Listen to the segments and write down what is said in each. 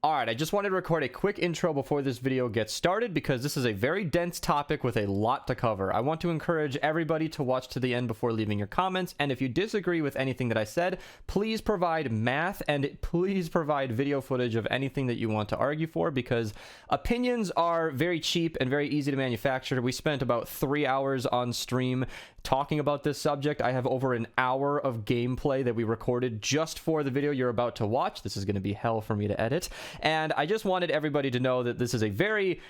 All right, I just wanted to record a quick intro before this video gets started because this is a very dense topic with a lot to cover. I want to encourage everybody to watch to the end before leaving your comments, and if you disagree with anything that I said, please provide math and please provide video footage of anything that you want to argue for, because opinions are very cheap and very easy to manufacture. We spent about 3 hours on stream talking about this subject. I have over an hour of gameplay that we recorded just for the video you're about to watch. This is going to be hell for me to edit. And I just wanted everybody to know that this is a very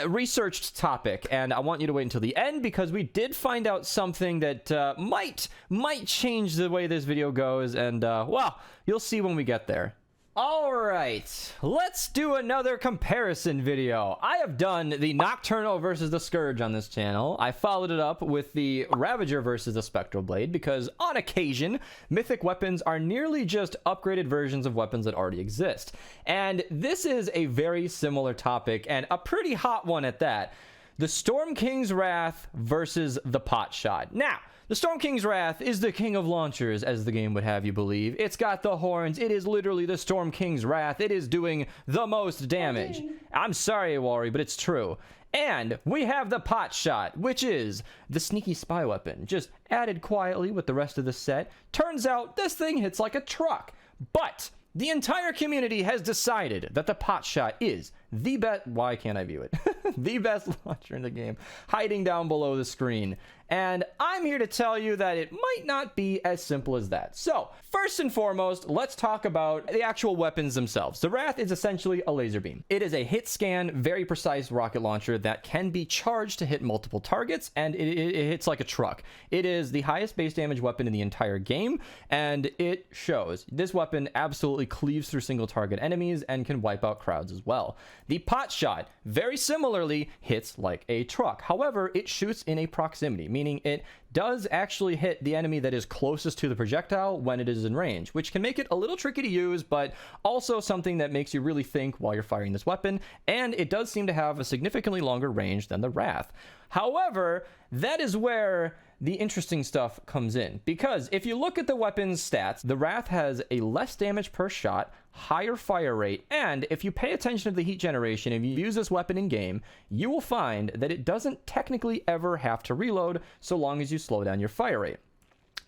researched topic, and I want you to wait until the end because we did find out something that might change the way this video goes, and well, you'll see when we get there. Alright, let's do another comparison video. I have done the Nocturnal versus the Scourge on this channel. I followed it up with the Ravager versus the Spectral Blade because on occasion, mythic weapons are nearly just upgraded versions of weapons that already exist. And this is a very similar topic, and a pretty hot one at that. The Storm King's Wrath versus the Potshot. Now, the Storm King's Wrath is the king of launchers, as the game would have you believe. It's got the horns. It is literally the Storm King's Wrath. It is doing the most damage. I'm sorry, Awari, but it's true. And we have the Potshot, which is the sneaky spy weapon, just added quietly with the rest of the set. Turns out this thing hits like a truck. But the entire community has decided that the Potshot is the best. Why can't I view it? The best launcher in the game, hiding down below the screen. And I'm here to tell you that it might not be as simple as that. So, first and foremost, let's talk about the actual weapons themselves. The Wrath is essentially a laser beam. It is a hit scan, very precise rocket launcher that can be charged to hit multiple targets, and it hits like a truck. It is the highest base damage weapon in the entire game, and it shows. This weapon absolutely cleaves through single target enemies and can wipe out crowds as well. The Potshot, very similarly, hits like a truck. However, it shoots in a proximity, meaning it does actually hit the enemy that is closest to the projectile when it is in range, which can make it a little tricky to use, but also something that makes you really think while you're firing this weapon, and it does seem to have a significantly longer range than the Wrath. However, that is where the interesting stuff comes in, because if you look at the weapon's stats, the Wrath has a less damage per shot, higher fire rate, and if you pay attention to the heat generation and you use this weapon in game, you will find that it doesn't technically ever have to reload so long as you slow down your fire rate.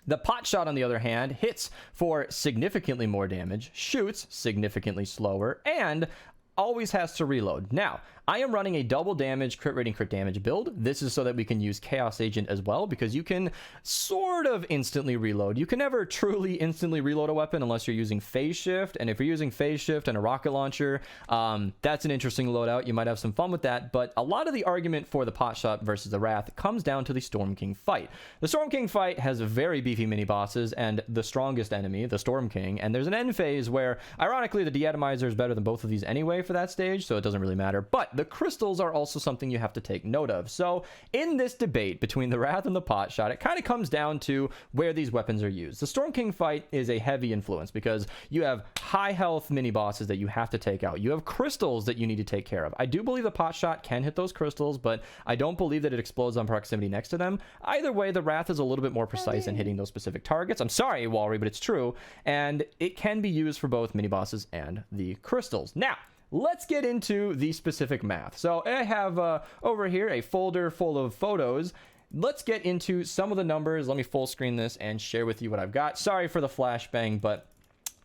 The Potshot, on the other hand, hits for significantly more damage, shoots significantly slower, and always has to reload. Now, I am running a double damage crit rating crit damage build. This is so that we can use Chaos Agent as well, because you can sort of instantly reload. You can never truly instantly reload a weapon unless you're using Phase Shift, and if you're using Phase Shift and a rocket launcher, that's an interesting loadout. You might have some fun with that, but a lot of the argument for the Potshot versus the Wrath comes down to the Storm King fight. The Storm King fight has very beefy mini bosses and the strongest enemy, the Storm King, and there's an end phase where, ironically, the Deatomizer is better than both of these anyway for that stage, so it doesn't really matter, but the crystals are also something you have to take note of. So in this debate between the Wrath and the Potshot, it kind of comes down to where these weapons are used. The Storm King fight is a heavy influence because you have high health mini bosses that you have to take out. You have crystals that you need to take care of. I do believe the Potshot can hit those crystals, but I don't believe that it explodes on proximity next to them. Either way, the Wrath is a little bit more precise in hitting those specific targets. I'm sorry, Walry, but it's true, and it can be used for both mini bosses and the crystals. Now, let's get into the specific math. So I have over here a folder full of photos. Let's get into some of the numbers. Let me full screen this and share with you what I've got. Sorry for the flashbang, but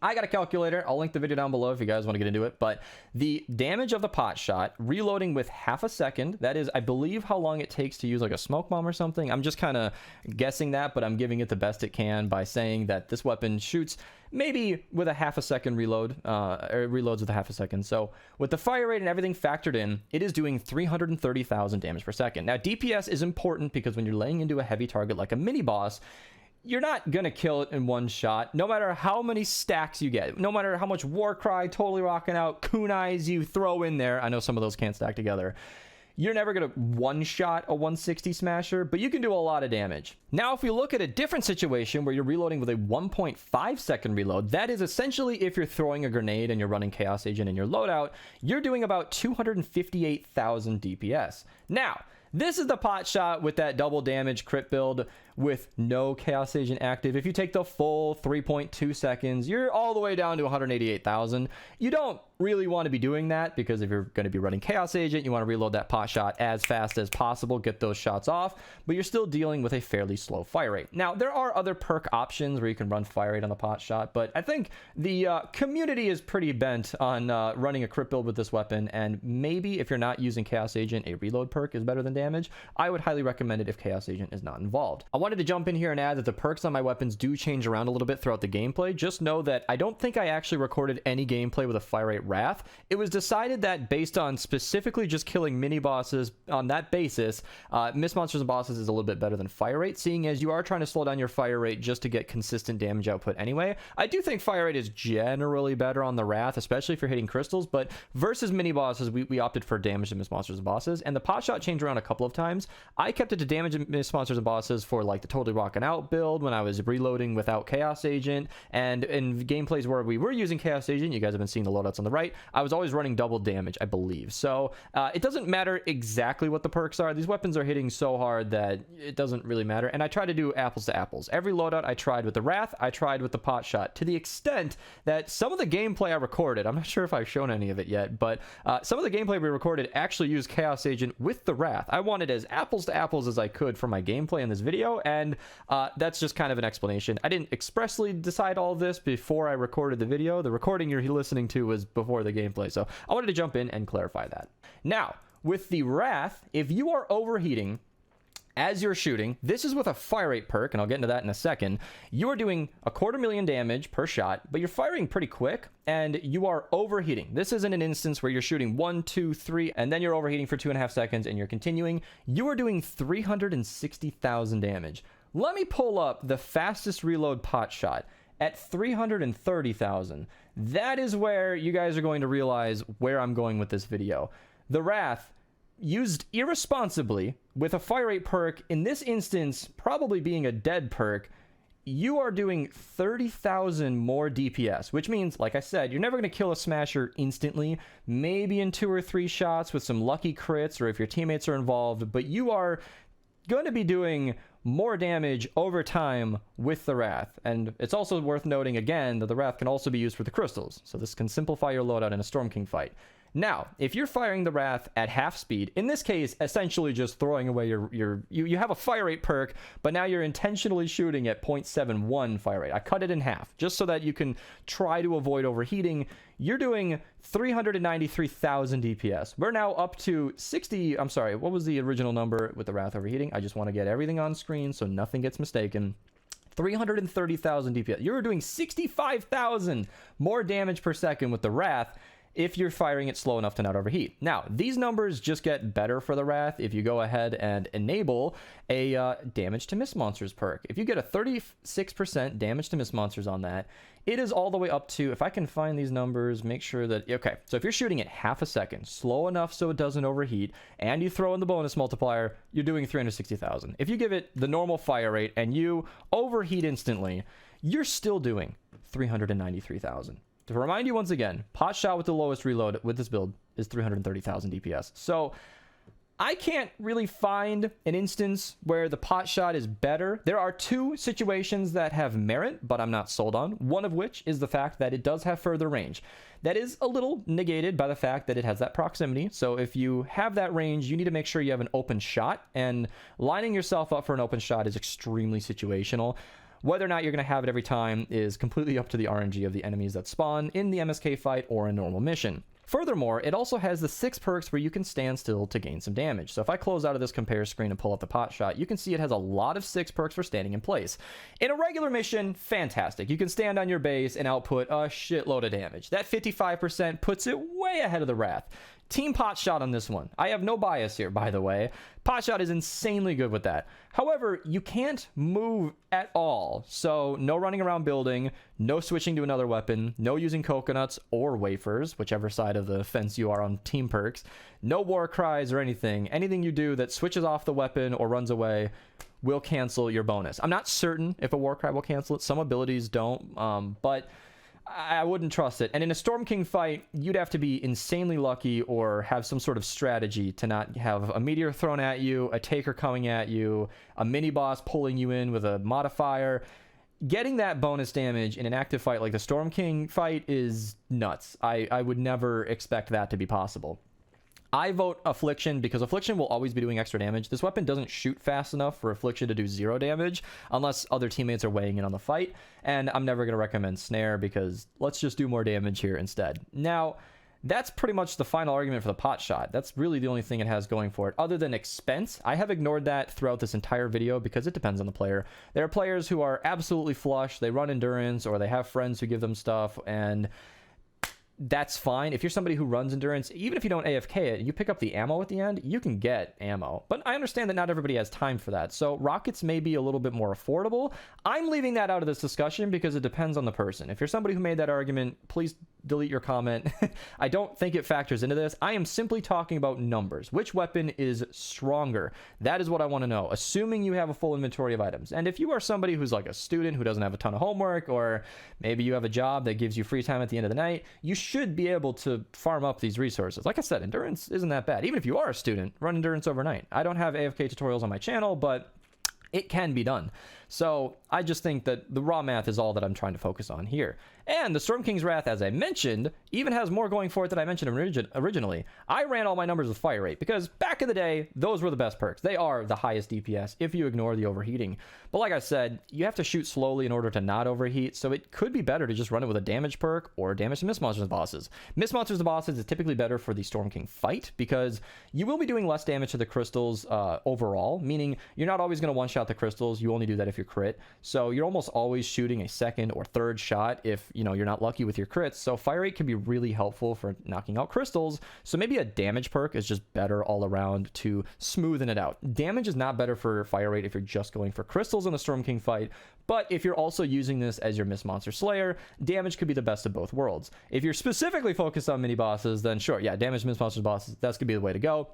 I got a calculator. I'll link the video down below if you guys want to get into it. But the damage of the Potshot, reloading with half a second, that is, I believe, how long it takes to use like a smoke bomb or something. I'm just kind of guessing that, but I'm giving it the best it can by saying that this weapon shoots maybe with a half a second reload, or reloads with a half a second. So with the fire rate and everything factored in, it is doing 330,000 damage per second. Now, DPS is important because when you're laying into a heavy target like a mini boss, you're not gonna kill it in one shot, no matter how many stacks you get, no matter how much Warcry, totally rocking out, kunais you throw in there. I know some of those can't stack together. You're never gonna one-shot a 160 smasher, but you can do a lot of damage. Now, if we look at a different situation where you're reloading with a 1.5 second reload, that is essentially if you're throwing a grenade and you're running Chaos Agent in your loadout, you're doing about 258,000 DPS. Now, this is the Potshot with that double damage crit build. with no Chaos Agent active. If you take the full 3.2 seconds, you're all the way down to 188,000. You don't really want to be doing that, because if you're going to be running Chaos Agent, you want to reload that pot shot as fast as possible, get those shots off, but you're still dealing with a fairly slow fire rate. Now, there are other perk options where you can run fire rate on the pot shot, but I think the community is pretty bent on running a crit build with this weapon, and maybe if you're not using Chaos Agent, a reload perk is better than damage. I would highly recommend it if Chaos Agent is not involved. I wanted to jump in here and add that the perks on my weapons do change around a little bit throughout the gameplay. Just know that I don't think I actually recorded any gameplay with a fire rate Wrath. It was decided that based on specifically just killing mini bosses on that basis, Mist Monsters and Bosses is a little bit better than fire rate, seeing as you are trying to slow down your fire rate just to get consistent damage output anyway. I do think fire rate is generally better on the Wrath, especially if you're hitting crystals, but versus mini bosses, we opted for damage to Mist Monsters and Bosses, and the pot shot changed around a couple of times. I kept it to damage to Mist Monsters and Bosses for like the Totally Rockin' Out build when I was reloading without Chaos Agent, and in gameplays where we were using Chaos Agent, you guys have been seeing the loadouts on the right, I was always running double damage, I believe. So it doesn't matter exactly what the perks are. These weapons are hitting so hard that it doesn't really matter, and I try to do apples to apples. Every loadout I tried with the Wrath, I tried with the pot shot, to the extent that some of the gameplay I recorded, I'm not sure if I've shown any of it yet, but some of the gameplay we recorded actually used Chaos Agent with the Wrath. I wanted as apples to apples as I could for my gameplay in this video, and that's just kind of an explanation. I didn't expressly decide all of this before I recorded the video. The recording you're listening to was before the gameplay, so I wanted to jump in and clarify that. Now, with the Wrath, if you are overheating as you're shooting, this is with a fire rate perk, and I'll get into that in a second. You are doing 250,000 damage per shot, but you're firing pretty quick, and you are overheating. This isn't an instance where you're shooting 1, 2, 3, and then you're overheating for 2.5 seconds, and you're continuing. You are doing 360,000 damage. Let me pull up the fastest reload pot shot at 330,000. That is where you guys are going to realize where I'm going with this video. The Wrath, used irresponsibly with a fire rate perk, in this instance probably being a dead perk, you are doing 30,000 more DPS, which means, like I said, you're never going to kill a smasher instantly, maybe in 2 or 3 shots with some lucky crits or if your teammates are involved, but you are going to be doing more damage over time with the Wrath. And it's also worth noting again that the Wrath can also be used for the crystals, so this can simplify your loadout in a Storm King fight. Now, if you're firing the Wrath at half speed, in this case, essentially just throwing away you have a fire rate perk, but now you're intentionally shooting at 0.71 fire rate. I cut it in half, just so that you can try to avoid overheating. You're doing 393,000 DPS. We're now up to 60, I'm sorry, what was the original number with the Wrath overheating? I just want to get everything on screen so nothing gets mistaken. 330,000 DPS. You're doing 65,000 more damage per second with the Wrath, if you're firing it slow enough to not overheat. Now, these numbers just get better for the Wrath if you go ahead and enable a damage to Mist Monsters perk. If you get a 36% damage to Mist Monsters on that, it is all the way up to, if I can find these numbers, make sure that, okay, so if you're shooting at half a second, slow enough so it doesn't overheat, and you throw in the bonus multiplier, you're doing 360,000. If you give it the normal fire rate and you overheat instantly, you're still doing 393,000. To remind you once again, pot shot with the lowest reload with this build is 330,000 DPS. So I can't really find an instance where the pot shot is better. There are 2 situations that have merit, but I'm not sold on. One of which is the fact that it does have further range. That is a little negated by the fact that it has that proximity. So if you have that range, you need to make sure you have an open shot, and lining yourself up for an open shot is extremely situational. Whether or not you're going to have it every time is completely up to the RNG of the enemies that spawn in the MSK fight or a normal mission. Furthermore, it also has the 6 perks where you can stand still to gain some damage. So if I close out of this compare screen and pull up the pot shot, you can see it has a lot of 6 perks for standing in place. In a regular mission, fantastic. You can stand on your base and output a shitload of damage. That 55% puts it way ahead of the Wrath. Team Potshot on this one. I have no bias here, by the way. Potshot is insanely good with that. However, you can't move at all. So no running around building, no switching to another weapon, no using coconuts or wafers, whichever side of the fence you are on team perks, no war cries or anything. Anything you do that switches off the weapon or runs away will cancel your bonus. I'm not certain if a war cry will cancel it. Some abilities don't, but I wouldn't trust it. And in a Storm King fight, you'd have to be insanely lucky or have some sort of strategy to not have a meteor thrown at you, a taker coming at you, a mini boss pulling you in with a modifier. Getting that bonus damage in an active fight like the Storm King fight is nuts. I would never expect that to be possible. I vote Affliction because Affliction will always be doing extra damage. This weapon doesn't shoot fast enough for Affliction to do 0 damage unless other teammates are weighing in on the fight. And I'm never going to recommend Snare because let's just do more damage here instead. Now, that's pretty much the final argument for the Potshot. That's really the only thing it has going for it. Other than expense, I have ignored that throughout this entire video because it depends on the player. There are players who are absolutely flush, they run endurance, or they have friends who give them stuff, and that's fine. If you're somebody who runs endurance, even if you don't AFK it, you pick up the ammo at the end, you can get ammo. But I understand that not everybody has time for that. So rockets may be a little bit more affordable. I'm leaving that out of this discussion because it depends on the person. If you're somebody who made that argument, please delete your comment. I don't think it factors into this. I am simply talking about numbers. Which weapon is stronger? That is what I want to know, assuming you have a full inventory of items. And if you are somebody who's like a student who doesn't have a ton of homework, or maybe you have a job that gives you free time at the end of the night, you should be able to farm up these resources. Like I said, endurance isn't that bad. Even if you are a student, run endurance overnight. I don't have AFK tutorials on my channel, but it can be done. So I just think that the raw math is all that I'm trying to focus on here. And the Storm King's Wrath, as I mentioned, even has more going for it than I mentioned originally. I ran all my numbers with fire rate because back in the day, those were the best perks. They are the highest DPS if you ignore the overheating. But like I said, you have to shoot slowly in order to not overheat, so it could be better to just run it with a damage perk or damage to Mist Monsters bosses. Mist Monsters bosses is typically better for the Storm King fight because you will be doing less damage to the crystals overall, meaning you're not always going to one-shot the crystals. You only do that if you're crit. So you're almost always shooting a second or third shot if you're not lucky with your crits. So fire rate can be really helpful for knocking out crystals. So maybe a damage perk is just better all around to smoothen it out. Damage is not better for fire rate if you're just going for crystals in the Storm King fight, but if you're also using this as your Mist Monster Slayer, damage could be the best of both worlds. If you're specifically focused on mini bosses, then sure, yeah, damage Mist Monster bosses, that's gonna be the way to go.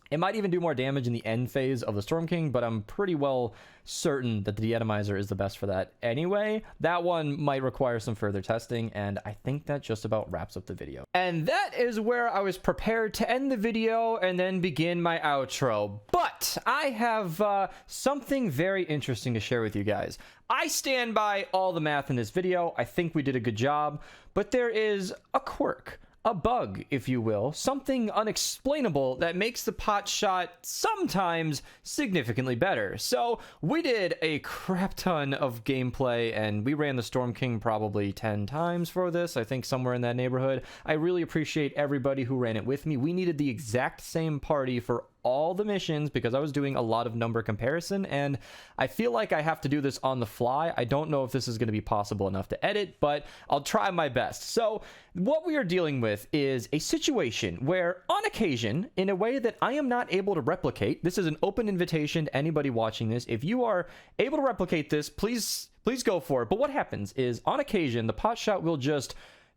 It might even do more damage in the end phase of the Storm King, but I'm pretty well certain that the De-Atomizer is the best for that anyway. That one might require some further testing, and I think that just about wraps up the video. And that is where I was prepared to end the video and then begin my outro. But I have something very interesting to share with you guys. I stand by all the math in this video. I think we did a good job, but there is a quirk. A bug, if you will, something unexplainable that makes the Potshot sometimes significantly better. So we did a crap ton of gameplay and we ran the Storm King probably 10 times for this, I think somewhere in that neighborhood. I really appreciate everybody who ran it with me. We needed the exact same party for all the missions because I was doing a lot of number comparison, and I feel like I have to do this on the fly. I don't know if this is going to be possible enough to edit, but I'll try my best. So what we are dealing with is a situation where on occasion, in a way that I am not able to replicate, this is an open invitation to anybody watching this. If you are able to replicate this, please go for it. But what happens is on occasion, the Potshot will just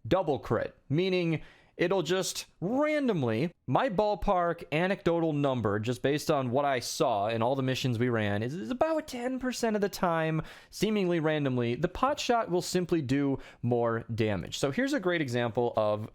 double crit, meaning it'll just randomly, my ballpark anecdotal number, just based on what I saw in all the missions we ran, is about 10% of the time, seemingly randomly, the Potshot will simply do more damage. So here's a great example of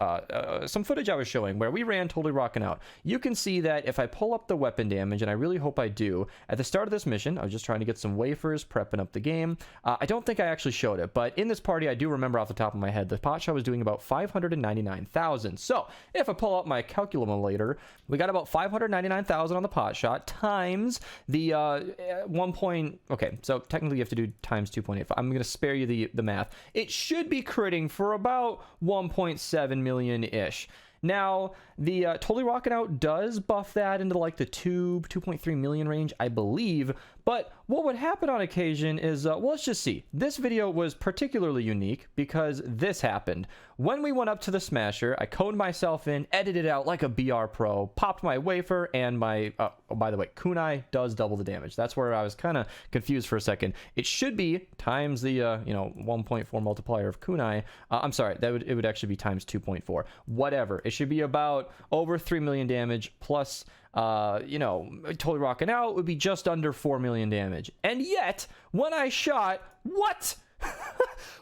some footage I was showing where we ran Totally Rockin' Out. You can see that if I pull up the weapon damage, and I really hope I do, at the start of this mission, I was just trying to get some wafers, prepping up the game. I don't think I actually showed it, but in this party, I do remember off the top of my head, the Potshot was doing about 599,000. So if I pull up my calculator, we got about 599,000 on the Potshot times the okay, so technically you have to do times 2.85. I'm going to spare you the math. It should be critting for about 1.7 million-ish. Now, the Totally Rockin' Out does buff that into like the 2.3 million range, I believe. But what would happen on occasion is, well, let's just see. This video was particularly unique because this happened. When we went up to the Smasher, I coned myself in, edited it out like a BR Pro, popped my wafer, and my, oh, by the way, kunai does double the damage. That's where I was kind of confused for a second. It should be times the, 1.4 multiplier of kunai. I'm sorry, it would actually be times 2.4. Whatever. It should be about over 3 million damage plus, Totally Rockin' Out would be just under 4 million damage. And yet, when I shot, what?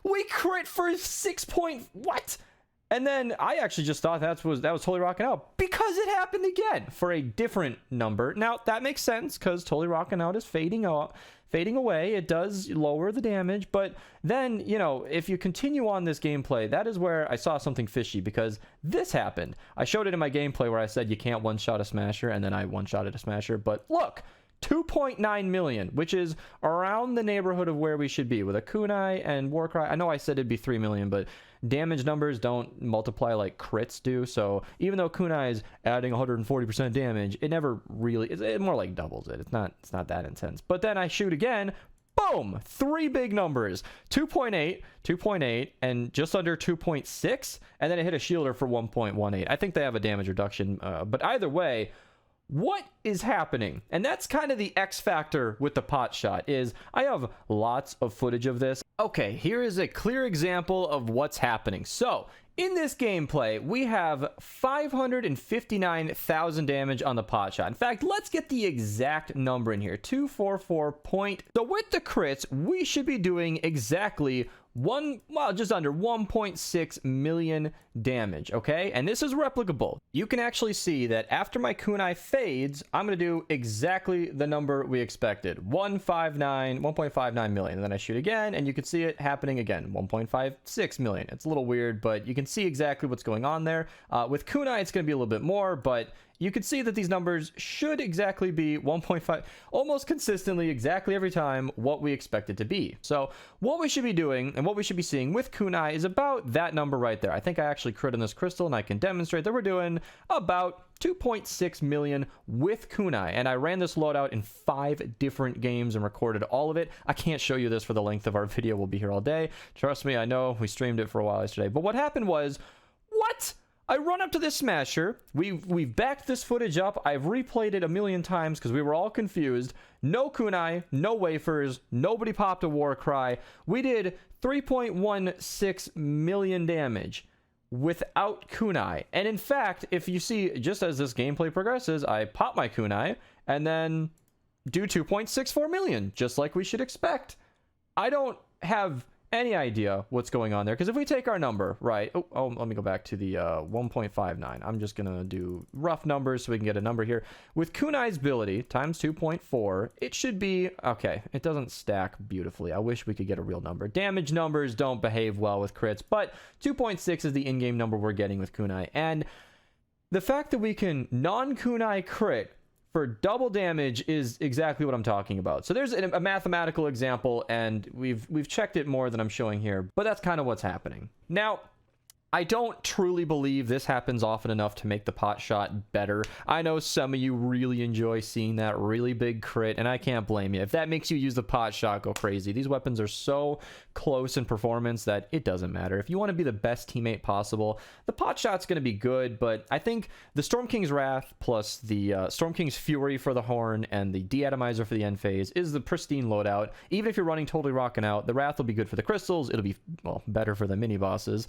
We crit for 6 point what? And then I actually just thought that was totally rocking out because it happened again for a different number. Now that makes sense because totally rocking out is fading away. It does lower the damage, but then, you know, if you continue on this gameplay, that is where I saw something fishy because this happened. I showed it in my gameplay where I said you can't one-shot a smasher, and then I one-shotted a smasher, but look, 2.9 million, which is around the neighborhood of where we should be with a kunai and warcry. I know I said it'd be 3 million, but damage numbers don't multiply like crits do. So even though kunai is adding 140% damage, it never really, it more like doubles it. It's not that intense. But then I shoot again, boom, 3 big numbers, 2.8, 2.8, and just under 2.6, and then it hit a shielder for 1.18. I think they have a damage reduction, but either way, what is happening? And that's kind of the X factor with the Potshot is I have lots of footage of this. Okay, here is a clear example of what's happening. So in this gameplay, we have 559,000 damage on the Potshot. In fact, let's get the exact number in here, 244 point. So with the crits, we should be doing exactly just under 1.6 million damage, okay? And this is replicable. You can actually see that after my kunai fades, I'm gonna do exactly the number we expected, 1.59 million. And then I shoot again, and you can see it happening again, 1.56 million. It's a little weird, but you can see exactly what's going on there. With kunai, it's gonna be a little bit more, but you can see that these numbers should exactly be 1.5, almost consistently, exactly every time, what we expect it to be. So what we should be doing and what we should be seeing with kunai is about that number right there. I think I actually crit on this crystal, and I can demonstrate that we're doing about 2.6 million with kunai. And I ran this loadout in 5 different games and recorded all of it. I can't show you this for the length of our video. We'll be here all day. Trust me, I know we streamed it for a while yesterday. But what happened was, what? I run up to this smasher. We've backed this footage up. I've replayed it a million times because we were all confused. No kunai, no wafers, nobody popped a war cry. We did 3.16 million damage without kunai. And in fact, if you see, just as this gameplay progresses, I pop my kunai and then do 2.64 million, just like we should expect. I don't have any idea what's going on there, because if we take our number, right, let me go back to the 1.59. I'm just gonna do rough numbers so we can get a number here. With kunai's ability times 2.4, it should be okay. It doesn't stack beautifully. I wish we could get a real number. Damage numbers don't behave well with crits, but 2.6 is the in-game number we're getting with kunai. And the fact that we can non-kunai crit for double damage is exactly what I'm talking about. So there's a mathematical example, and we've checked it more than I'm showing here, but that's kind of what's happening. Now, I don't truly believe this happens often enough to make the Potshot better. I know some of you really enjoy seeing that really big crit, and I can't blame you. If that makes you use the Potshot, go crazy. These weapons are so close in performance that it doesn't matter. If you want to be the best teammate possible, the Potshot's going to be good, but I think the Storm King's Wrath plus the Storm King's Fury for the Horn and the De-Atomizer for the end phase is the pristine loadout. Even if you're running totally rocking out, the Wrath will be good for the crystals. It'll be, well, better for the mini bosses.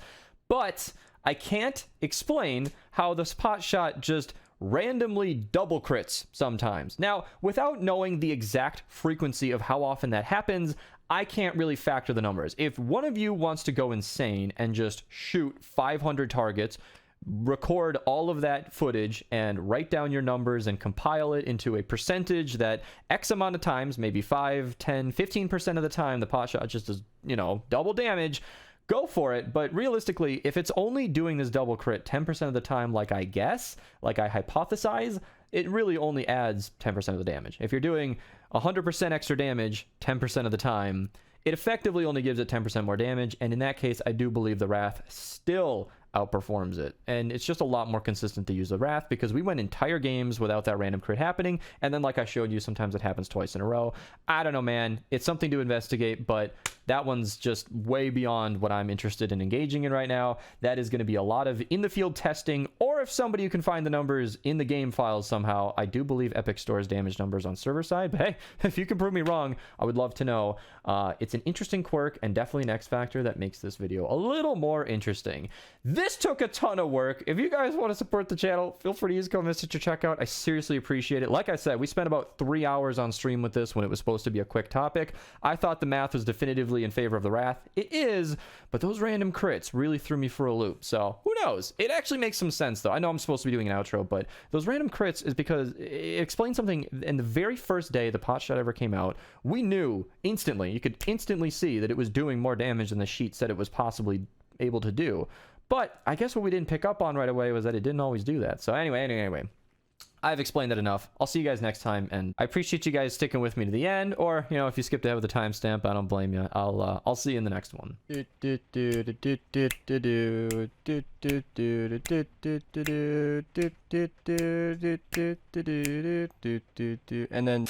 But I can't explain how this Potshot just randomly double crits sometimes. Now, without knowing the exact frequency of how often that happens, I can't really factor the numbers. If one of you wants to go insane and just shoot 500 targets, record all of that footage and write down your numbers and compile it into a percentage that X amount of times, maybe 5, 10, 15% of the time, the Potshot just does, you know, double damage, go for it. But realistically, if it's only doing this double crit 10% of the time, like I guess, like I hypothesize, it really only adds 10% of the damage. If you're doing 100% extra damage 10% of the time, it effectively only gives it 10% more damage. And in that case, I do believe the Wrath still outperforms it. And it's just a lot more consistent to use the Wrath because we went entire games without that random crit happening. And then, like I showed you, sometimes it happens twice in a row. I don't know, man. It's something to investigate, but that one's just way beyond what I'm interested in engaging in right now. That is going to be a lot of in the field testing or or if somebody who can find the numbers in the game files somehow. I do believe Epic stores damage numbers on server side, but hey, if you can prove me wrong, I would love to know. It's an interesting quirk and definitely an X factor that makes this video a little more interesting. This took a ton of work. If you guys want to support the channel, feel free to use code Mista to check out. I seriously appreciate it. Like I said, we spent about 3 hours on stream with this when it was supposed to be a quick topic. I thought the math was definitively in favor of the Wrath. It is, but those random crits really threw me for a loop. So who knows? It actually makes some sense though. I know I'm supposed to be doing an outro, but those random crits is because it explains something. In the very first day the Potshot ever came out, we knew instantly, you could instantly see that it was doing more damage than the sheet said it was possibly able to do. But I guess what we didn't pick up on right away was that it didn't always do that. So anyway, I've explained that enough. I'll see you guys next time, and I appreciate you guys sticking with me to the end, or, you know, if you skipped ahead with the timestamp, I don't blame you. I'll see you in the next one. And then